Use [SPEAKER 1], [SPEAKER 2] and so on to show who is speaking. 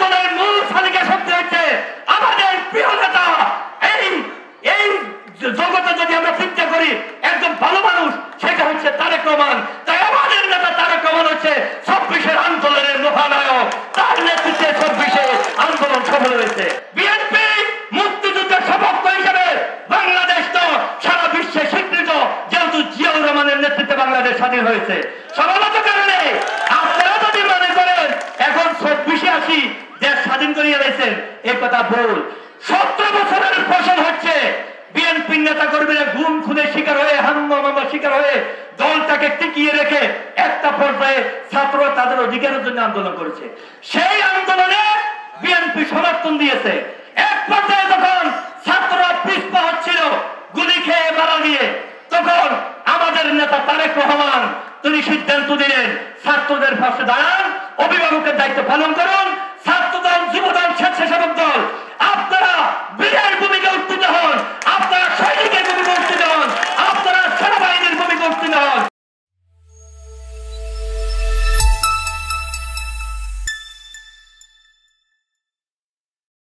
[SPEAKER 1] আন্দোলনের মূল চালিকা শক্তি হচ্ছে আমাদের প্রিয় নেতা। এই এই জগতে যদি আমরা চিন্তা করি একজন ভালো মানুষ, সেটা হচ্ছে তারেক রহমান। তাই আমাদের নেতা তারেক রহমান হচ্ছে ২৬-এর আন্দোলনের মহানায়ক। তার নেতৃত্বে ২৬-এ আন্দোলন সফল হয়েছে। বিএনপি মুক্তিযুদ্ধের সপক্ষ হিসেবে বাংলাদেশ তো সারা বিশ্বে স্বীকৃত, যেহেতু জিয়াউর রহমানের নেতৃত্বে বাংলাদেশ স্বাধীন হয়েছে। সমাগত কারণে আপনারা যদি মনে করেন এখন ২৬-এ আসি দেশ স্বাধীন করিয়ে দিয়েছেন, এ কথা ভুল। ১৭ বছরের ফসল হচ্ছে বিএনপি নেতা কর্মীরা গুম খুনের শিকার হয়ে, হামলা মামলার শিকার হয়ে দলটাকে টিকিয়ে রেখে একটা পর্যায়ে ছাত্ররা তাদের অধিকারের জন্য আন্দোলন করেছে। সেই আন্দোলনে বিএনপি সমর্থন দিয়েছে। এক পর্যায়ে যখন ছাত্ররা পিছপা হচ্ছিল গুলি খেয়ে মারা দিয়ে, তখন আমাদের নেতা তারেক রহমান তিনি সিদ্ধান্ত দিলেন ছাত্রদের পাশে দাঁড়ান, অভিভাবকের দায়িত্ব পালন করুন,